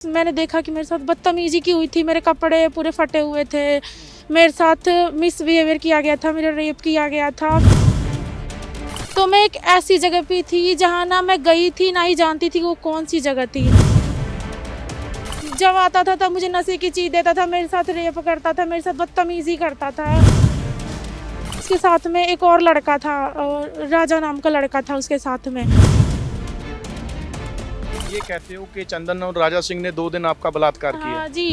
मैंने देखा कि मेरे साथ बदतमीजी की हुई थी, मेरे कपड़े पूरे फटे हुए थे, मेरे साथ मिसबिहेवियर किया गया था, मेरा रेप किया गया था। तो मैं एक ऐसी जगह पे थी जहाँ ना मैं गई थी ना ही जानती थी वो कौन सी जगह थी। जब आता था तब मुझे नशे की चीज देता था, मेरे साथ रेप करता था, मेरे साथ बदतमीजी करता था। उसके साथ में एक और लड़का था, राजा नाम का लड़का था उसके साथ में। ये कहते हो कि चंदन और राजा सिंह ने 2 दिन आपका बलात्कार किया। हाँ जी।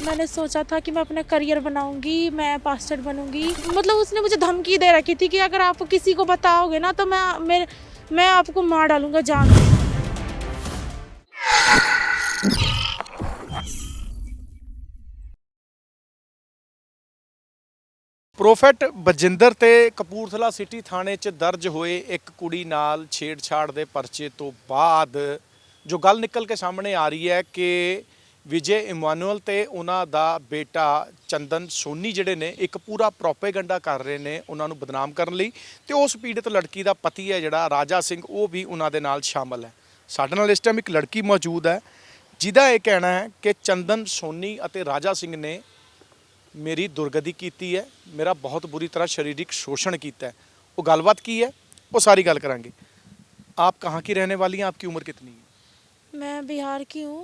मैंने सोचा था कि मैं अपना करियर बनाऊंगी, मैं पास्टर बनूंगी। मतलब उसने मुझे धमकी दे रखी थी कि अगर आप किसी को बताओगे ना तो मैं आपको मार डालूंगा जान से। ਪ੍ਰੋਫੈਟ ਬਜਿੰਦਰ ਤੇ ਕਪੂਰਥਲਾ ਸਿਟੀ ਥਾਣੇ 'ਚ ਦਰਜ ਹੋਏ ਇੱਕ ਕੁੜੀ ਨਾਲ ਛੇੜਛਾੜ ਦੇ ਪਰਚੇ ਤੋਂ ਬਾਅਦ ਜੋ ਗੱਲ ਨਿਕਲ ਕੇ ਸਾਹਮਣੇ ਆ ਰਹੀ ਹੈ ਕਿ ਵਿਜੇ ਇਮਾਨੂਅਲ ਤੇ ਉਹਨਾਂ ਦਾ ਬੇਟਾ ਚੰਦਨ ਸੋਨੀ ਜਿਹੜੇ ਨੇ ਇੱਕ ਪੂਰਾ ਪ੍ਰੋਪੇਗੈਂਡਾ ਕਰ ਰਹੇ ਨੇ ਉਹਨਾਂ ਨੂੰ ਬਦਨਾਮ ਕਰਨ ਲਈ ਤੇ ਉਸ ਪੀੜਤ ਲੜਕੀ ਦਾ ਪਤੀ ਹੈ ਜਿਹੜਾ ਰਾਜਾ ਸਿੰਘ ਉਹ ਵੀ ਉਹਨਾਂ ਦੇ ਨਾਲ ਸ਼ਾਮਲ ਹੈ। ਸਾਡੇ ਨਾਲ ਇਸ ਟਾਈਮ ਇੱਕ ਲੜਕੀ ਮੌਜੂਦ ਹੈ ਜਿਹਦਾ ਇਹ ਕਹਿਣਾ ਹੈ ਕਿ ਚੰਦਨ ਸੋਨੀ ਅਤੇ ਰਾਜਾ ਸਿੰਘ ਨੇ मेरी दुर्गति की है, मेरा बहुत बुरी तरह शारीरिक शोषण किया है। वो गलबात की है, वो सारी गल करांगे। आप कहाँ की रहने वाली हैं, आपकी उम्र कितनी है? मैं बिहार की हूँ,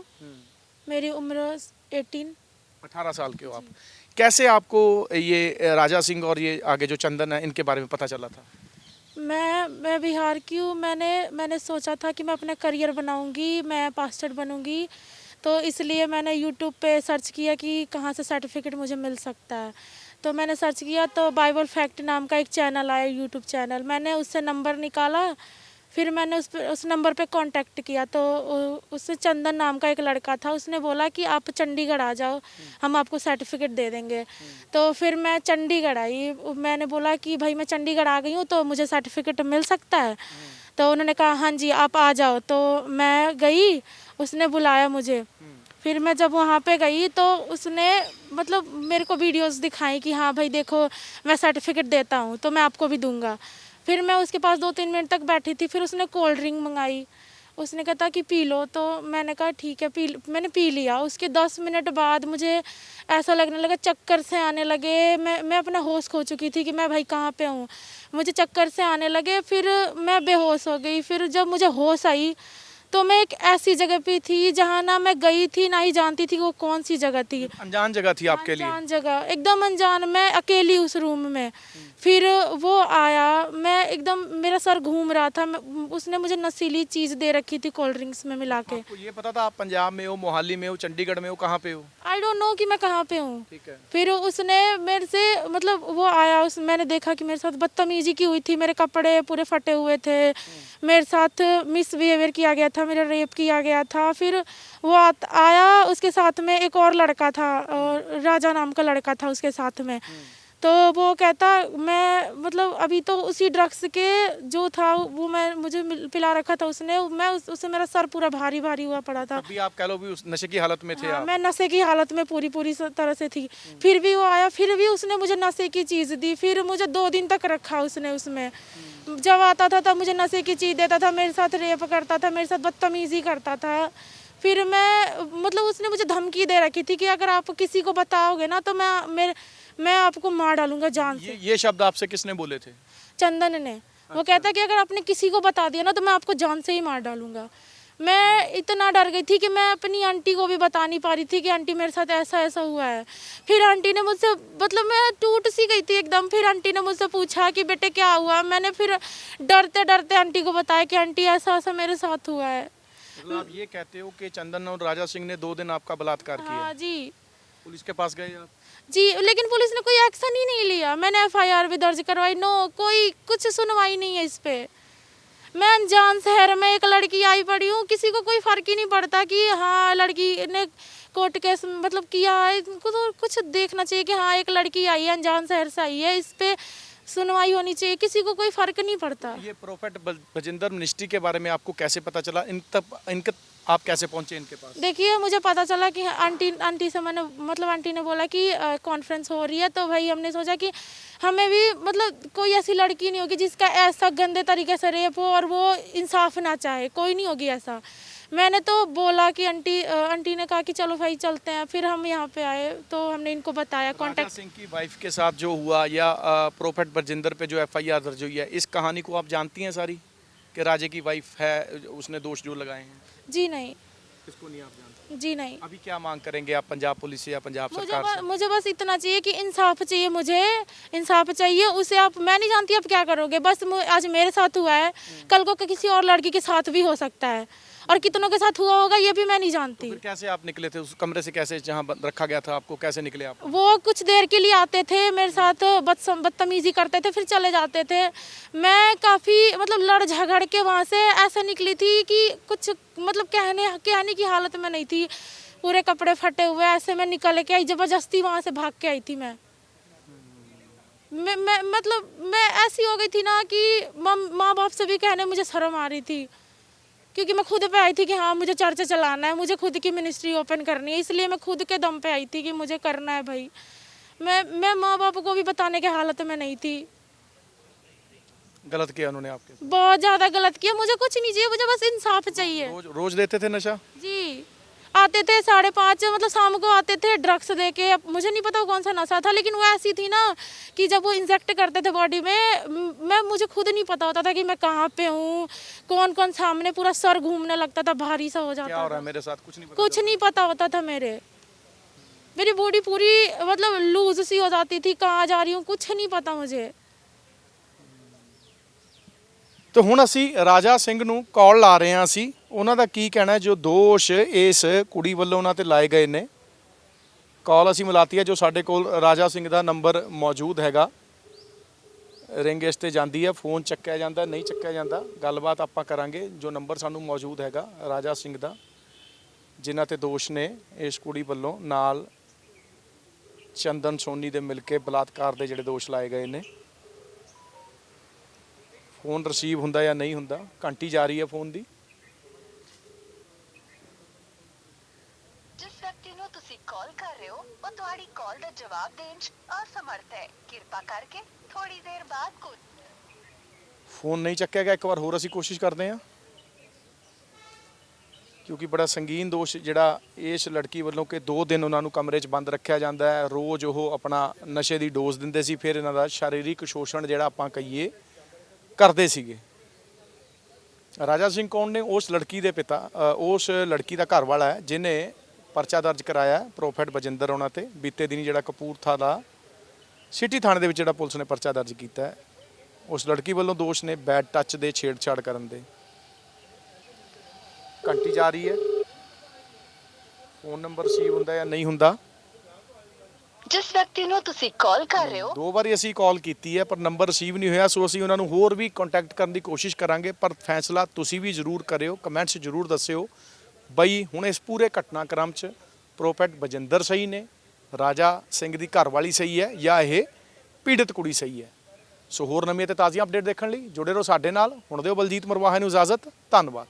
मेरी उम्र 18 साल के हो आप। कैसे आपको ये राजा सिंह और ये आगे जो चंदन है इनके बारे में पता चला था? मैं बिहार की हूँ। मैंने सोचा था कि मैं अपना करियर बनाऊंगी, मैं पास्टर बनूंगी। तो इसलिए मैंने यूट्यूब पे सर्च किया कि कहाँ से सर्टिफिकेट मुझे मिल सकता है। तो मैंने सर्च किया तो बाइबल फैक्ट नाम का एक चैनल आया, यूट्यूब चैनल। मैंने उससे नंबर निकाला, फिर मैंने उस नंबर पे कांटेक्ट किया तो उससे चंदन नाम का एक लड़का था, उसने बोला कि आप चंडीगढ़ आ जाओ, हम आपको सर्टिफिकेट दे देंगे। तो फिर मैं चंडीगढ़ आई। मैंने बोला कि भाई मैं चंडीगढ़ आ गई हूँ तो मुझे सर्टिफिकेट मिल सकता है? तो उन्होंने कहा हाँ जी आप आ जाओ। तो मैं गई, उसने बुलाया मुझे। फिर मैं जब वहाँ पे गई तो उसने मतलब मेरे को वीडियोस दिखाई कि हाँ भाई देखो मैं सर्टिफिकेट देता हूँ तो मैं आपको भी दूंगा। फिर मैं उसके पास 2-3 मिनट तक बैठी थी, फिर उसने कोल्ड ड्रिंक मंगाई। उसने कहा कि पी लो, तो मैंने कहा ठीक है मैंने पी लिया। उसके 10 मिनट बाद मुझे ऐसा लगने लगा, चक्कर से आने लगे। मैं अपना होश खो चुकी थी कि मैं भाई कहाँ पे हूँ। मुझे चक्कर से आने लगे, फिर मैं बेहोश हो गई। फिर जब मुझे होश आई तो मैं एक ऐसी जगह पे थी जहाँ ना मैं गई थी ना ही जानती थी वो कौन सी जगह थी। अनजान जगह थी आपके लिए? अनजान जगह, एकदम अनजान, मैं अकेली उस रूम में। फिर वो आया, मैं एकदम मेरा सर घूम रहा था। उसने मुझे नशीली चीज दे रखी थी कोल्ड ड्रिंक्स में मिला के। आपको ये पता था आप पंजाब में हो, मोहाली में हो, चंडीगढ़ में हो, कहाँ पे हो? आई डोंट नो कि मैं कहाँ पे हूँ। ठीक है। फिर उसने मेरे से मतलब वो आया, मैंने देखा कि मेरे साथ बदतमीजी की हुई थी, मेरे कपड़े पूरे फटे हुए थे, मेरे साथ मिसबिहेवियर किया गया था, मेरा रेप किया गया था। फिर वो आया, उसके साथ में एक और लड़का था, राजा नाम का लड़का था उसके साथ में। तो वो कहता मैं मतलब अभी तो उसी ड्रग्स के जो था वो मुझे पिला रखा था उसने। उससे मेरा सर पूरा भारी भारी हुआ पड़ा था। अभी आप कह लो भी उस नशे की हालत में थे हाँ, आप? मैं नशे की हालत में पूरी तरह से थी। फिर भी वो आया, फिर भी उसने मुझे नशे की चीज़ दी। फिर मुझे 2 दिन तक रखा उसने उसमें। जब आता था तब मुझे नशे की चीज़ देता था, मेरे साथ रेप करता था, मेरे साथ बदतमीजी करता था। फिर मतलब उसने मुझे धमकी दे रखी थी कि अगर आप किसी को बताओगे ना तो मैं आपको मार डालूंगा जान से। ये शब्द आपसे किसने बोले थे? चंदन ने। वो कहता कि अगर आपने किसी को बता दिया ना तो मैं आपको जान से ही मार डालूंगा। मैं इतना डर गई थी कि मैं अपनी आंटी को भी बता नहीं पा रही थी कि आंटी मेरे साथ ऐसा ऐसा हुआ है। फिर आंटी ने मुझसे मतलब मैं टूट सी गई थी एकदम। फिर आंटी ने मुझसे पूछा कि बेटे क्या हुआ। मैंने फिर डरते डरते आंटी को बताया कि आंटी ऐसा ऐसा मेरे साथ हुआ है। मतलब आप ये कहते हो कि चंदन और राजा सिंह ने 2 दिन आपका बलात्कार किया? हाँ जी। पुलिस के पास गए आप? जी, लेकिन पुलिस ने कोई एक्शन ही नहीं लिया। मैंने एफआईआर भी दर्ज करवाई, नो कोई कुछ सुनवाई नहीं है इस पे। मैं अनजान शहर में एक लड़की आई पड़ी हूँ, किसी को कोई फर्क ही नहीं पड़ता कि हाँ लड़की ने कोर्ट केस मतलब किया है। इनको तो कुछ देखना चाहिए कि हाँ एक लड़की आई है, अनजान शहर से आई है, इस पे सुनवाई होनी चाहिए। किसी को कोई फर्क नहीं पड़ता। ये प्रोफेट बजिंदर मिनिस्ट्री के बारे में आपको कैसे पता चला? इनका आप कैसे पहुंचे इनके पास? देखिए मुझे पता चला कि आंटी से मैंने मतलब आंटी ने बोला कि कॉन्फ्रेंस हो रही है, तो भाई हमने सोचा कि हमें भी मतलब कोई ऐसी लड़की नहीं होगी जिसका ऐसा गंदे तरीके से रेप हो और वो इंसाफ ना चाहे, कोई नहीं होगी ऐसा। मैंने तो बोला कि आंटी ने कहा कि चलो भाई चलते हैं, फिर हम यहाँ पे आए तो हमने इनको बताया राजा कांटेक्ट। सिंह की वाइफ के साथ जो हुआ या प्रोफेट बरजिंदर पे जो एफआईआर दर्ज हुई है, इस कहानी को आप जानती हैं सारी कि राजे की वाइफ है, उसने दोष जो लगाए हैं? जी नहीं। इसको नहीं आप जानते? जी नहीं। अभी क्या मांग करेंगे आप पंजाब पुलिस से या पंजाब सरकार से? मुझे बस इतना चाहिए कि इंसाफ चाहिए, मुझे इंसाफ चाहिए। उसे आप, मैं नहीं जानती आप क्या करोगे, बस आज मेरे साथ हुआ है, कल को किसी और लड़की के साथ भी हो सकता है, और कितनों के साथ हुआ होगा ये भी मैं नहीं जानती। फिर कैसे आप निकले थे उस कमरे से, कैसे जहाँ रखा गया था आपको, कैसे निकले आप? वो कुछ देर के लिए आते थे मेरे साथ, बदतमीजी करते थे, फिर चले जाते थे। मैं काफ़ी मतलब लड़ झगड़ के वहाँ से ऐसे निकली थी कि कुछ मतलब कहने की हालत में नहीं थी, पूरे कपड़े फटे हुए ऐसे मैं निकल के आई, ज़बरदस्ती वहाँ से भाग के आई थी मैं मतलब मैं ऐसी हो गई थी ना कि माँ बाप से भी कहने मुझे शर्म आ रही थी, क्योंकि मैं खुद पे आई थी कि हाँ मुझे चर्चा चलाना है, मुझे खुद की मिनिस्ट्री ओपन करनी है, इसलिए मैं खुद के दम पे आई थी कि मुझे करना है भाई। मैं माँ बाप को भी बताने के हालत में नहीं थी। गलत किया उन्होंने आपके साथ? बहुत ज़्यादा गलत किया, मुझे कुछ नहीं चाहिए, मुझे बस इंसाफ चाहिए। रोज देते थे नशा? जी आते थे 5:30 मतलब शाम को आते थे ड्रग्स दे के। अब मुझे नहीं पता वो कौन सा नशा था, लेकिन वो ऐसी थी ना कि जब वो इंजेक्ट करते थे बॉडी में, मुझे खुद नहीं पता होता था कि मैं कहाँ पे हूँ, कौन कौन सामने, पूरा सर घूमने लगता था, भारी सा हो क्या जाता हो रहा था। है मेरे साथ, कुछ नहीं पता कुछ नहीं पता होता था मेरी बॉडी पूरी मतलब लूज सी हो जाती थी, कहाँ जा रही हूँ कुछ नहीं पता मुझे। तो ਹੁਣ ਅਸੀਂ ਰਾਜਾ ਸਿੰਘ ਨੂੰ ਕਾਲ ਲਾ ਰਹੇ ਹਾਂ, ਅਸੀਂ ਉਹਨਾਂ ਦਾ ਕੀ ਕਹਿਣਾ ਹੈ ਜੋ ਦੋਸ਼ ਇਸ ਕੁੜੀ ਵੱਲੋਂ ਉਹਨਾਂ ਤੇ ਲਾਏ ਗਏ ਨੇ। ਕਾਲ ਅਸੀਂ ਮਿਲਾਤੀ ਹੈ, ਜੋ ਸਾਡੇ ਕੋਲ ਰਾਜਾ ਸਿੰਘ ਦਾ ਨੰਬਰ ਮੌਜੂਦ ਹੈਗਾ, ਰਿੰਗ ਇਸ ਤੇ ਜਾਂਦੀ ਹੈ, ਫੋਨ ਚੱਕਿਆ ਜਾਂਦਾ ਨਹੀਂ ਚੱਕਿਆ ਜਾਂਦਾ, ਗੱਲਬਾਤ ਆਪਾਂ ਕਰਾਂਗੇ। ਜੋ ਨੰਬਰ ਸਾਨੂੰ ਮੌਜੂਦ ਹੈਗਾ ਰਾਜਾ ਸਿੰਘ ਦਾ, ਜਿਨ੍ਹਾਂ ਤੇ ਦੋਸ਼ ਨੇ ਇਸ ਕੁੜੀ ਵੱਲੋਂ ਨਾਲ ਚੰਦਨ ਸੋਨੀ ਦੇ ਮਿਲ ਕੇ ਬਲਾਤਕਾਰ ਦੇ ਜਿਹੜੇ ਦੋਸ਼ ਲਾਏ ਗਏ ਨੇ। ਫੋਨ ਰਿਸੀਵ ਹੁੰਦਾ ਜਾਂ ਨਹੀਂ ਹੁੰਦਾ, ਘੰਟੀ ਜਾ ਰਹੀ ਹੈ ਫੋਨ ਦੀ। ਜਿਸ ਵਿਅਕਤੀ ਨੂੰ ਤੁਸੀਂ ਕਾਲ ਕਰ ਰਹੇ ਹੋ ਉਹ ਤੁਹਾਡੀ ਕਾਲ ਦਾ ਜਵਾਬ ਦੇਣ 'ਚ ਅਸਮਰਥ ਹੈ। ਕਿਰਪਾ ਕਰਕੇ ਥੋੜੀ ਦੇਰ ਬਾਅਦ ਫੋਨ ਨਹੀਂ ਚੱਕਿਆ ਗਿਆ, ਇੱਕ ਵਾਰ ਹੋਰ ਅਸੀਂ ਕੋਸ਼ਿਸ਼ ਕਰਦੇ ਹਾਂ, ਕਿਉਂਕਿ ਬੜਾ ਸੰਗੀਨ ਦੋਸ਼ ਜਿਹੜਾ ਇਸ ਲੜਕੀ ਵੱਲੋਂ ਕਿ 2 ਦਿਨ ਉਹਨਾਂ ਨੂੰ ਕਮਰੇ 'ਚ ਬੰਦ ਰੱਖਿਆ ਜਾਂਦਾ ਹੈ, ਰੋਜ਼ ਉਹ ਆਪਣਾ ਨਸ਼ੇ ਦੀ ਡੋਜ਼ ਦਿੰਦੇ ਸੀ, ਫਿਰ ਇਹਨਾਂ ਦਾ ਸਰੀਰਕ ਸ਼ੋਸ਼ਣ ਜਿਹੜਾ ਆਪਾਂ ਕਹੀਏ ਕਰਦੇ ਸੀਗੇ। ਰਾਜਾ ਸਿੰਘ ਕੌਣ ਨੇ? ਉਸ ਲੜਕੀ ਦੇ ਪਿਤਾ, ਉਸ ਲੜਕੀ ਦਾ ਘਰ ਵਾਲਾ ਹੈ ਜਿਹਨੇ ਪਰਚਾ ਦਰਜ ਕਰਾਇਆ ਪ੍ਰੋਫੈਟ ਬਜਿੰਦਰ ਉਹਨਾਂ ਤੇ ਬੀਤੇ ਦਿਨੀ, ਜਿਹੜਾ ਕਪੂਰਥਲਾ ਸਿਟੀ ਥਾਣੇ ਦੇ ਵਿੱਚ ਜਿਹੜਾ ਪੁਲਿਸ ਨੇ ਪਰਚਾ ਦਰਜ ਕੀਤਾ ਹੈ। ਉਸ ਲੜਕੀ ਵੱਲੋਂ ਦੋਸ਼ ਨੇ ਬੈਡ ਟੱਚ ਦੇ, ਛੇੜਛਾੜ ਕਰਨ ਦੇ। ਘੰਟੀ ਜਾ ਰਹੀ ਹੈ, ਫੋਨ ਨੰਬਰ ਰਿਸੀਵ ਹੁੰਦਾ ਜਾਂ ਨਹੀਂ ਹੁੰਦਾ। ਜਿਸ ਵਿਅਕਤੀ ਨੂੰ ਤੁਸੀਂ ਕਾਲ ਕਰ ਰਹੇ ਹੋ 2 ਵਾਰੀ ਅਸੀਂ ਕਾਲ ਕੀਤੀ ਹੈ ਪਰ ਨੰਬਰ ਰਿਸੀਵ ਨਹੀਂ ਹੋਇਆ, ਸੋ ਅਸੀਂ ਉਹਨਾਂ ਨੂੰ ਹੋਰ ਵੀ ਕੰਟੈਕਟ ਕਰਨ ਦੀ ਕੋਸ਼ਿਸ਼ ਕਰਾਂਗੇ, ਪਰ ਫੈਸਲਾ ਤੁਸੀਂ ਵੀ ਜ਼ਰੂਰ ਕਰਿਓ, ਕਮੈਂਟਸ ਜ਼ਰੂਰ ਦੱਸਿਓ ਬਈ ਹੁਣ ਇਸ ਪੂਰੇ ਘਟਨਾਕ੍ਰਮ 'ਚ ਪ੍ਰੋਫੈਟ ਬਜਿੰਦਰ ਸਹੀ ਨੇ, ਰਾਜਾ ਸਿੰਘ ਦੀ ਘਰਵਾਲੀ ਸਹੀ ਹੈ ਜਾਂ ਇਹ ਪੀੜਤ ਕੁੜੀ ਸਹੀ ਹੈ। ਸੋ ਹੋਰ ਨਵੀਆਂ ਤੇ ਤਾਜ਼ੀਆਂ ਅਪਡੇਟ ਦੇਖਣ ਲਈ ਜੁੜੇ ਰਹੋ ਸਾਡੇ ਨਾਲ। ਹੁਣ ਦਿਓ ਬਲਜੀਤ ਮਰਵਾਹਾ ਨੂੰ ਇਜਾਜ਼ਤ। ਧੰਨਵਾਦ।